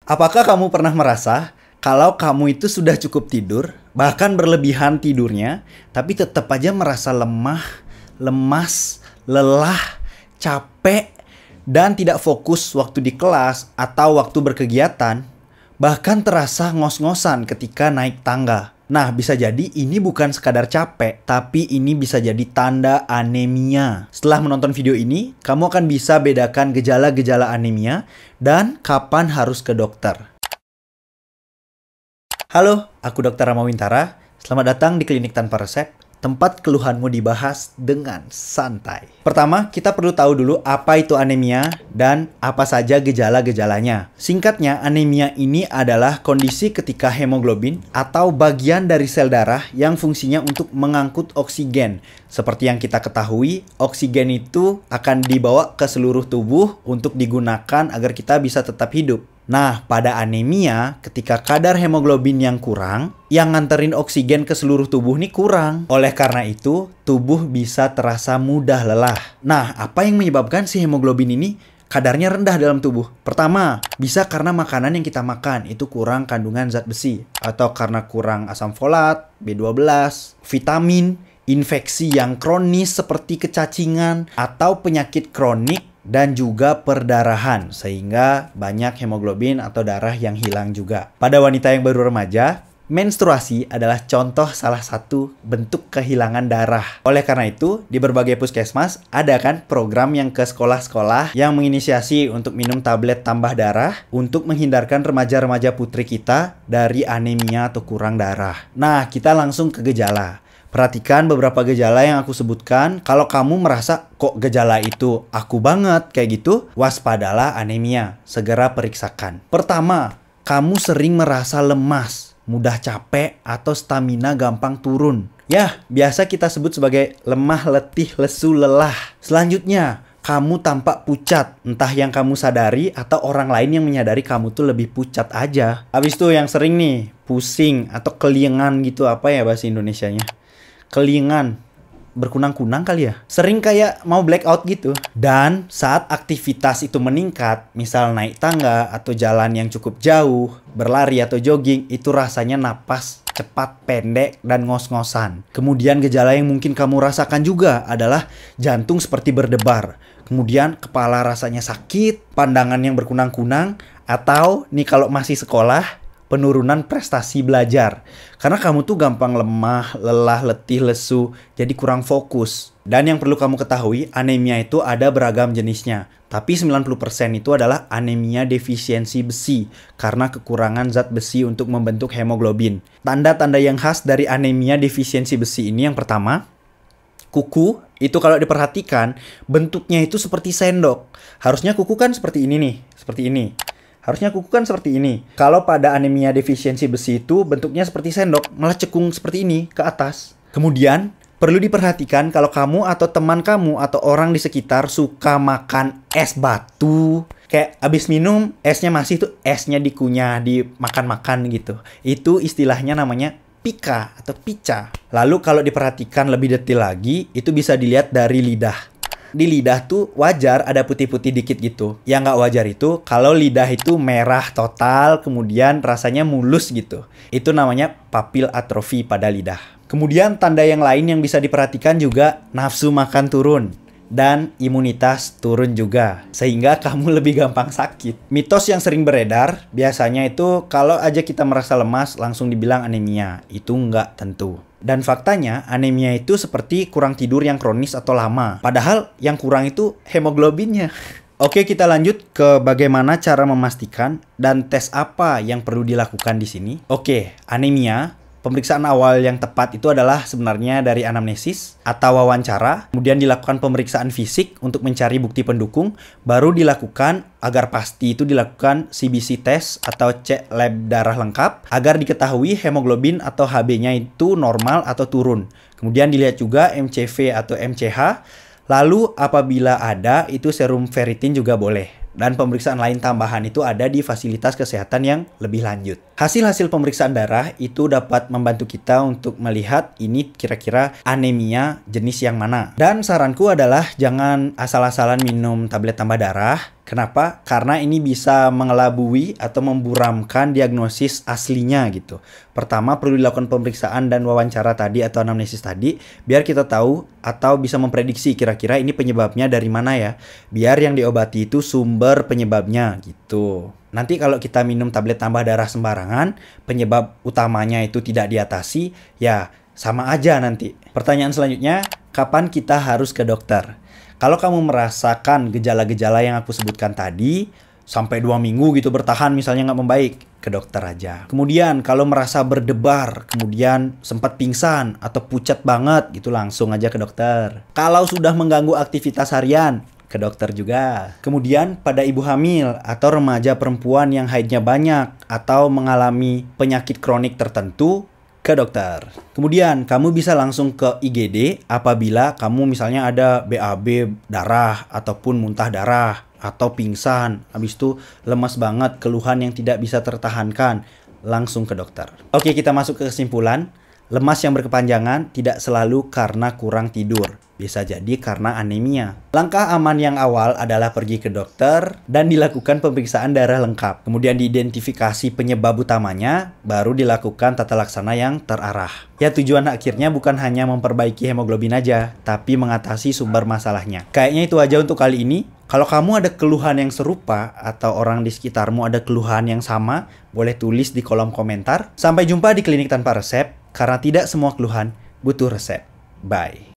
Apakah kamu pernah merasa kalau kamu itu sudah cukup tidur, bahkan berlebihan tidurnya, tapi tetap aja merasa lemah, lemas, lelah, capek, dan tidak fokus waktu di kelas atau waktu berkegiatan, bahkan terasa ngos-ngosan ketika naik tangga? Nah, bisa jadi ini bukan sekadar capek, tapi ini bisa jadi tanda anemia. Setelah menonton video ini, kamu akan bisa bedakan gejala-gejala anemia dan kapan harus ke dokter. Halo, aku Dr. Rama Wintara. Selamat datang di Klinik Tanpa Resep, tempat keluhanmu dibahas dengan santai. Pertama, kita perlu tahu dulu apa itu anemia dan apa saja gejala-gejalanya. Singkatnya, anemia ini adalah kondisi ketika hemoglobin atau bagian dari sel darah yang fungsinya untuk mengangkut oksigen. Seperti yang kita ketahui, oksigen itu akan dibawa ke seluruh tubuh untuk digunakan agar kita bisa tetap hidup. Nah, pada anemia, ketika kadar hemoglobin yang kurang, yang nganterin oksigen ke seluruh tubuh ini kurang. Oleh karena itu, tubuh bisa terasa mudah lelah. Nah, apa yang menyebabkan si hemoglobin ini kadarnya rendah dalam tubuh? Pertama, bisa karena makanan yang kita makan itu kurang kandungan zat besi. Atau karena kurang asam folat, B12, vitamin, infeksi yang kronis seperti kecacingan, atau penyakit kronik, dan juga perdarahan, sehingga banyak hemoglobin atau darah yang hilang juga. Pada wanita yang baru remaja, menstruasi adalah contoh salah satu bentuk kehilangan darah. Oleh karena itu, di berbagai puskesmas ada kan program yang ke sekolah-sekolah yang menginisiasi untuk minum tablet tambah darah untuk menghindarkan remaja-remaja putri kita dari anemia atau kurang darah. Nah, kita langsung ke gejala. Perhatikan beberapa gejala yang aku sebutkan. Kalau kamu merasa kok gejala itu aku banget kayak gitu, waspadalah anemia. Segera periksakan. Pertama, kamu sering merasa lemas, mudah capek, atau stamina gampang turun. Ya, biasa kita sebut sebagai lemah, letih, lesu, lelah. Selanjutnya, kamu tampak pucat, entah yang kamu sadari atau orang lain yang menyadari kamu tuh lebih pucat aja. Habis itu yang sering nih, pusing atau kelingan gitu, apa ya bahasa Indonesianya? Kelingan, berkunang-kunang kali ya. Sering kayak mau blackout gitu. Dan saat aktivitas itu meningkat, misal naik tangga atau jalan yang cukup jauh, berlari atau jogging, itu rasanya napas cepat, pendek, dan ngos-ngosan. Kemudian gejala yang mungkin kamu rasakan juga adalah jantung seperti berdebar. Kemudian kepala rasanya sakit, pandangan yang berkunang-kunang, atau nih kalau masih sekolah, penurunan prestasi belajar. Karena kamu tuh gampang lemah, lelah, letih, lesu, jadi kurang fokus. Dan yang perlu kamu ketahui, anemia itu ada beragam jenisnya. Tapi 90% itu adalah anemia defisiensi besi karena kekurangan zat besi untuk membentuk hemoglobin. Tanda-tanda yang khas dari anemia defisiensi besi ini yang pertama, kuku itu kalau diperhatikan bentuknya itu seperti sendok. Harusnya kuku kan seperti ini nih, seperti ini. Harusnya kuku kan seperti ini. Kalau pada anemia defisiensi besi itu bentuknya seperti sendok, malah cekung seperti ini ke atas. Kemudian, perlu diperhatikan kalau kamu atau teman kamu atau orang di sekitar suka makan es batu. Kayak abis minum, esnya masih tuh esnya dikunyah, dimakan-makan gitu. Itu istilahnya namanya pika atau pica. Lalu kalau diperhatikan lebih detail lagi, itu bisa dilihat dari lidah. Di lidah tuh wajar ada putih-putih dikit gitu. Yang nggak wajar itu kalau lidah itu merah total, kemudian rasanya mulus gitu. Itu namanya papil atrofi pada lidah. Kemudian tanda yang lain yang bisa diperhatikan juga nafsu makan turun. Dan imunitas turun juga. Sehingga kamu lebih gampang sakit. Mitos yang sering beredar biasanya itu kalau aja kita merasa lemas langsung dibilang anemia. Itu nggak tentu. Dan faktanya anemia itu seperti kurang tidur yang kronis atau lama. Padahal yang kurang itu hemoglobinnya. Oke, kita lanjut ke bagaimana cara memastikan dan tes apa yang perlu dilakukan di sini. Oke, anemia. Pemeriksaan awal yang tepat itu adalah sebenarnya dari anamnesis atau wawancara. Kemudian dilakukan pemeriksaan fisik untuk mencari bukti pendukung. Baru dilakukan agar pasti itu dilakukan CBC test atau cek lab darah lengkap. Agar diketahui hemoglobin atau HB-nya itu normal atau turun. Kemudian dilihat juga MCV atau MCH. Lalu apabila ada itu serum ferritin juga boleh. Dan pemeriksaan lain tambahan itu ada di fasilitas kesehatan yang lebih lanjut. Hasil-hasil pemeriksaan darah itu dapat membantu kita untuk melihat ini kira-kira anemia jenis yang mana. Dan saranku adalah jangan asal-asalan minum tablet tambah darah. Kenapa? Karena ini bisa mengelabui atau memburamkan diagnosis aslinya gitu. Pertama, perlu dilakukan pemeriksaan dan wawancara tadi atau anamnesis tadi, biar kita tahu atau bisa memprediksi kira-kira ini penyebabnya dari mana ya. Biar yang diobati itu sumber penyebabnya gitu. Nanti kalau kita minum tablet tambah darah sembarangan, penyebab utamanya itu tidak diatasi, ya sama aja nanti. Pertanyaan selanjutnya, kapan kita harus ke dokter? Kalau kamu merasakan gejala-gejala yang aku sebutkan tadi, sampai 2 minggu gitu bertahan misalnya nggak membaik, ke dokter aja. Kemudian kalau merasa berdebar, kemudian sempat pingsan atau pucat banget gitu, langsung aja ke dokter. Kalau sudah mengganggu aktivitas harian, ke dokter juga. Kemudian pada ibu hamil atau remaja perempuan yang haidnya banyak atau mengalami penyakit kronik tertentu, ke dokter. Kemudian kamu bisa langsung ke IGD apabila kamu misalnya ada BAB darah ataupun muntah darah atau pingsan, habis itu lemas banget, keluhan yang tidak bisa tertahankan, langsung ke dokter. Oke, kita masuk ke kesimpulan. Lemas yang berkepanjangan tidak selalu karena kurang tidur. Bisa jadi karena anemia. Langkah aman yang awal adalah pergi ke dokter dan dilakukan pemeriksaan darah lengkap. Kemudian diidentifikasi penyebab utamanya, baru dilakukan tata laksana yang terarah. Ya, tujuan akhirnya bukan hanya memperbaiki hemoglobin aja, tapi mengatasi sumber masalahnya. Kayaknya itu aja untuk kali ini. Kalau kamu ada keluhan yang serupa atau orang di sekitarmu ada keluhan yang sama, boleh tulis di kolom komentar. Sampai jumpa di Klinik Tanpa Resep, karena tidak semua keluhan butuh resep. Bye.